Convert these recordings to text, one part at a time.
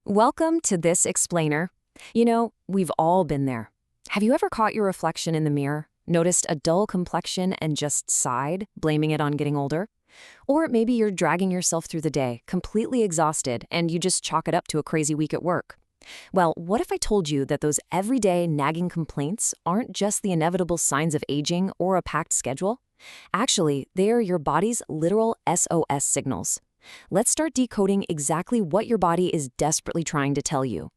Welcome to this explainer. We've all been there. Have you ever caught your reflection in the mirror, noticed a dull complexion and just sighed, blaming it on getting older? Or maybe you're dragging yourself through the day, completely exhausted, and you just chalk it up to a crazy week at work. Well, what if I told you that those everyday nagging complaints aren't just the inevitable signs of aging or a packed schedule? Actually, they are your body's literal SOS signals. Let's start decoding exactly what your body is desperately trying to tell you.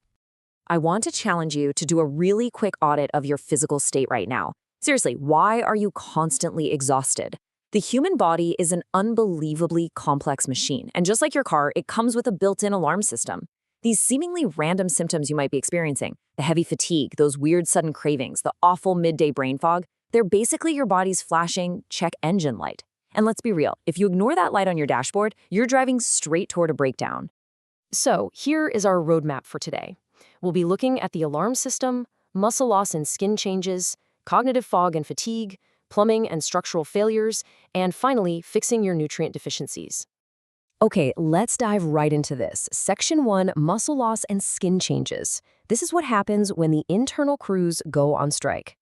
I want to challenge you to do a really quick audit of your physical state right now. Seriously, why are you constantly exhausted? The human body is an unbelievably complex machine, and just like your car, it comes with a built-in alarm system. These seemingly random symptoms you might be experiencing, the heavy fatigue, those weird sudden cravings, the awful midday brain fog, they're basically your body's flashing check engine light. And let's be real, if you ignore that light on your dashboard, you're driving straight toward a breakdown. So here is our roadmap for today. We'll be looking at the alarm system, muscle loss and skin changes, cognitive fog and fatigue, plumbing and structural failures, and finally, fixing your nutrient deficiencies. Okay, let's dive right into this. Section 1, muscle loss and skin changes. This is what happens when the internal crews go on strike.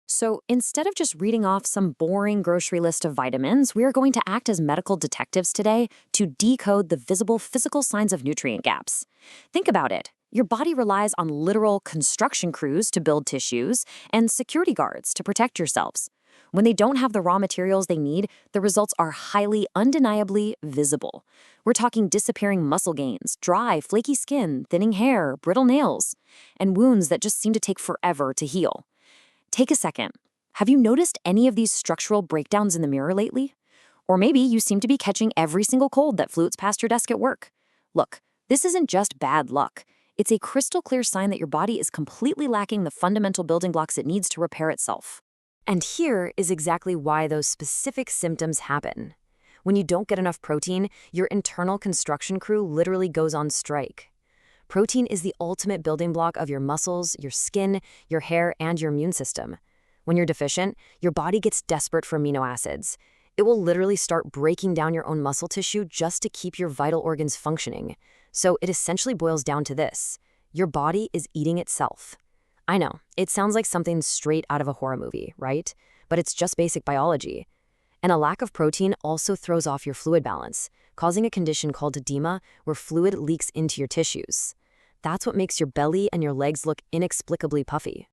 So instead of just reading off some boring grocery list of vitamins, we are going to act as medical detectives today to decode the visible physical signs of nutrient gaps. Think about it. Your body relies on literal construction crews to build tissues and security guards to protect yourselves. When they don't have the raw materials they need, the results are highly undeniably visible. We're talking disappearing muscle gains, dry, flaky skin, thinning hair, brittle nails, and wounds that just seem to take forever to heal. Take a second. Have you noticed any of these structural breakdowns in the mirror lately? Or maybe you seem to be catching every single cold that floats past your desk at work. Look, this isn't just bad luck. It's a crystal clear sign that your body is completely lacking the fundamental building blocks it needs to repair itself. And here is exactly why those specific symptoms happen. When you don't get enough protein, your internal construction crew literally goes on strike. Protein is the ultimate building block of your muscles, your skin, your hair, and your immune system. When you're deficient, your body gets desperate for amino acids. It will literally start breaking down your own muscle tissue just to keep your vital organs functioning. So it essentially boils down to this: your body is eating itself. I know, it sounds like something straight out of a horror movie, right? But it's just basic biology. And a lack of protein also throws off your fluid balance, causing a condition called edema, where fluid leaks into your tissues. That's what makes your belly and your legs look inexplicably puffy.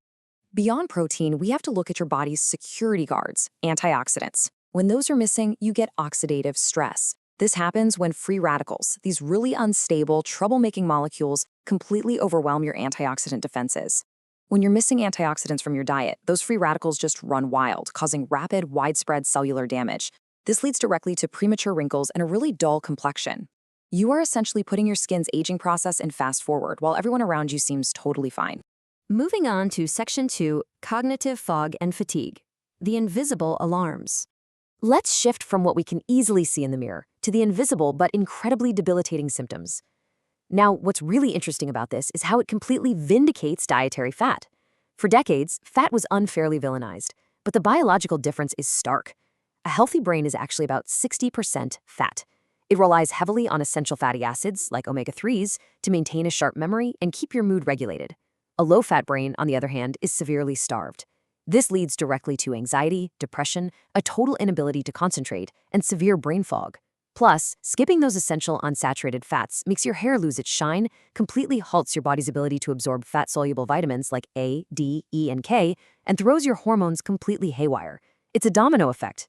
Beyond protein, we have to look at your body's security guards, antioxidants. When those are missing, you get oxidative stress. This happens when free radicals, these really unstable, troublemaking molecules, completely overwhelm your antioxidant defenses. When you're missing antioxidants from your diet, those free radicals just run wild, causing rapid, widespread cellular damage. This leads directly to premature wrinkles and a really dull complexion. You are essentially putting your skin's aging process in fast forward, while everyone around you seems totally fine. Moving on to Section 2, cognitive fog and fatigue, the invisible alarms. Let's shift from what we can easily see in the mirror to the invisible but incredibly debilitating symptoms. Now, what's really interesting about this is how it completely vindicates dietary fat. For decades, fat was unfairly villainized, but the biological difference is stark. A healthy brain is actually about 60% fat. It relies heavily on essential fatty acids, like omega-3s, to maintain a sharp memory and keep your mood regulated. A low-fat brain, on the other hand, is severely starved. This leads directly to anxiety, depression, a total inability to concentrate, and severe brain fog. Plus, skipping those essential unsaturated fats makes your hair lose its shine, completely halts your body's ability to absorb fat-soluble vitamins like A, D, E, and K, and throws your hormones completely haywire. It's a domino effect.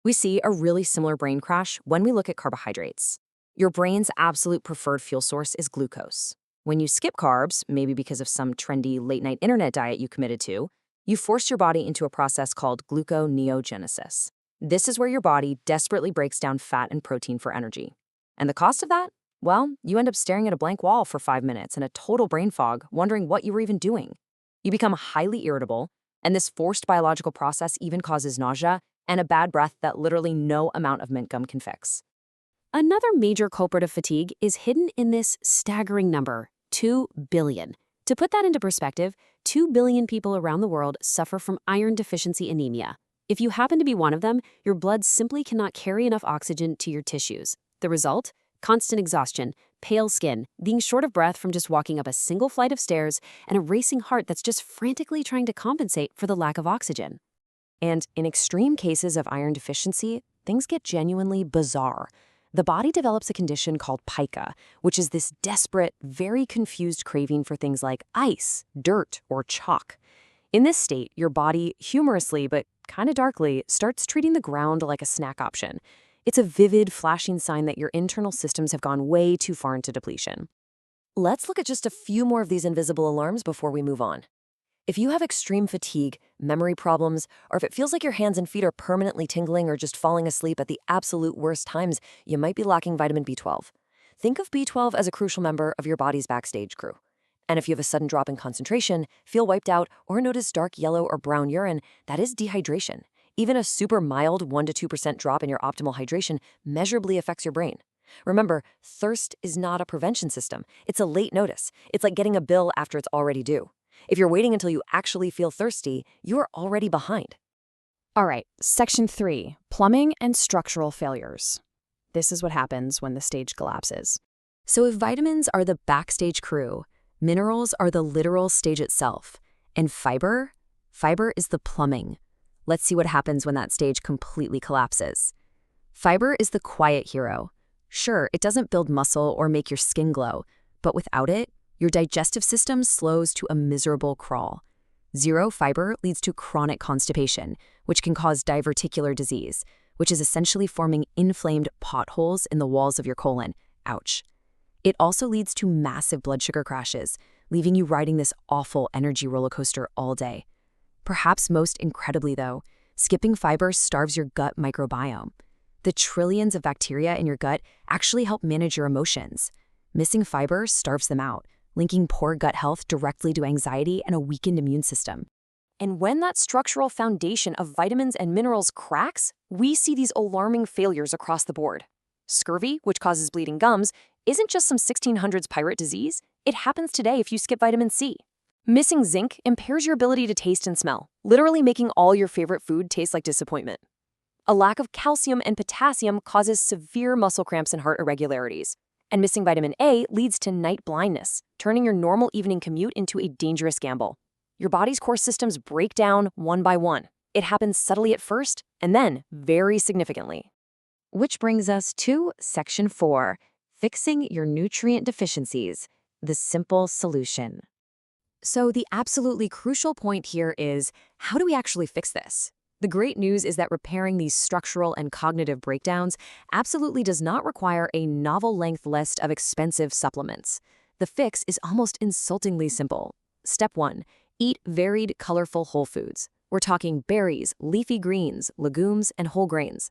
We see a really similar brain crash when we look at carbohydrates. Your brain's absolute preferred fuel source is glucose. When you skip carbs, maybe because of some trendy late-night internet diet you committed to, you force your body into a process called gluconeogenesis. This is where your body desperately breaks down fat and protein for energy. And the cost of that? Well, you end up staring at a blank wall for 5 minutes in a total brain fog, wondering what you were even doing. You become highly irritable, and this forced biological process even causes nausea and a bad breath that literally no amount of mint gum can fix. Another major culprit of fatigue is hidden in this staggering number, 2 billion. To put that into perspective, 2 billion people around the world suffer from iron deficiency anemia. If you happen to be one of them, your blood simply cannot carry enough oxygen to your tissues. The result? constant exhaustion, pale skin, being short of breath from just walking up a single flight of stairs, and a racing heart that's just frantically trying to compensate for the lack of oxygen. And in extreme cases of iron deficiency, things get genuinely bizarre. The body develops a condition called pica, which is this desperate, very confused craving for things like ice, dirt, or chalk. In this state, your body, humorously but kind of darkly, starts treating the ground like a snack option. It's a vivid, flashing sign that your internal systems have gone way too far into depletion. Let's look at just a few more of these invisible alarms before we move on. If you have extreme fatigue, memory problems, or if it feels like your hands and feet are permanently tingling or just falling asleep at the absolute worst times, you might be lacking vitamin B12. Think of B12 as a crucial member of your body's backstage crew. And if you have a sudden drop in concentration, feel wiped out, or notice dark yellow or brown urine, that is dehydration. Even a super mild 1 to 2% drop in your optimal hydration measurably affects your brain. Remember, thirst is not a prevention system. It's a late notice. It's like getting a bill after it's already due. If you're waiting until you actually feel thirsty, you are already behind. All right, Section 3, Plumbing and Structural Failures. This is what happens when the stage collapses. So if vitamins are the backstage crew, minerals are the literal stage itself, and fiber is the plumbing. Let's see what happens when that stage completely collapses. Fiber is the quiet hero. Sure, it doesn't build muscle or make your skin glow, but without it, your digestive system slows to a miserable crawl. Zero fiber leads to chronic constipation, which can cause diverticular disease, which is essentially forming inflamed potholes in the walls of your colon. Ouch. It also leads to massive blood sugar crashes, leaving you riding this awful energy roller coaster all day. Perhaps most incredibly, though, skipping fiber starves your gut microbiome. The trillions of bacteria in your gut actually help manage your emotions. Missing fiber starves them out, linking poor gut health directly to anxiety and a weakened immune system. And when that structural foundation of vitamins and minerals cracks, we see these alarming failures across the board. Scurvy, which causes bleeding gums, isn't just some 1600s pirate disease. It happens today if you skip vitamin C. Missing zinc impairs your ability to taste and smell, literally making all your favorite food taste like disappointment. A lack of calcium and potassium causes severe muscle cramps and heart irregularities. And missing vitamin A leads to night blindness, turning your normal evening commute into a dangerous gamble. Your body's core systems break down one by one. It happens subtly at first, and then very significantly. Which brings us to Section 4, Fixing Your Nutrient Deficiencies, the simple solution. So the absolutely crucial point here is, how do we actually fix this? The great news is that repairing these structural and cognitive breakdowns absolutely does not require a novel-length list of expensive supplements. The fix is almost insultingly simple. Step 1. Eat varied, colorful whole foods. We're talking berries, leafy greens, legumes, and whole grains.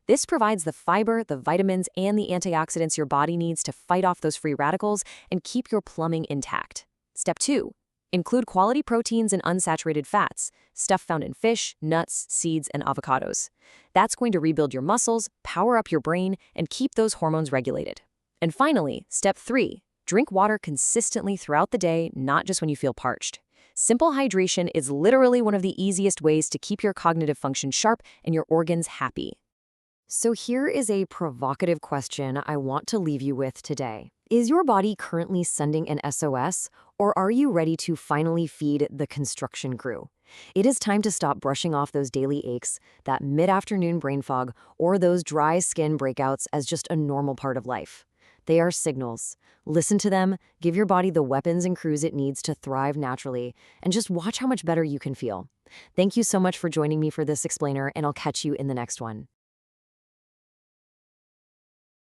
This provides the fiber, the vitamins, and the antioxidants your body needs to fight off those free radicals and keep your plumbing intact. Step 2. Include quality proteins and unsaturated fats, stuff found in fish, nuts, seeds, and avocados. That's going to rebuild your muscles, power up your brain, and keep those hormones regulated. And finally, Step 3. Drink water consistently throughout the day, not just when you feel parched. Simple hydration is literally one of the easiest ways to keep your cognitive function sharp and your organs happy. So here is a provocative question I want to leave you with today. Is your body currently sending an SOS, or are you ready to finally feed the construction crew? It is time to stop brushing off those daily aches, that mid-afternoon brain fog, or those dry skin breakouts as just a normal part of life. They are signals. Listen to them, give your body the weapons and crews it needs to thrive naturally, and just watch how much better you can feel. Thank you so much for joining me for this explainer, and I'll catch you in the next one.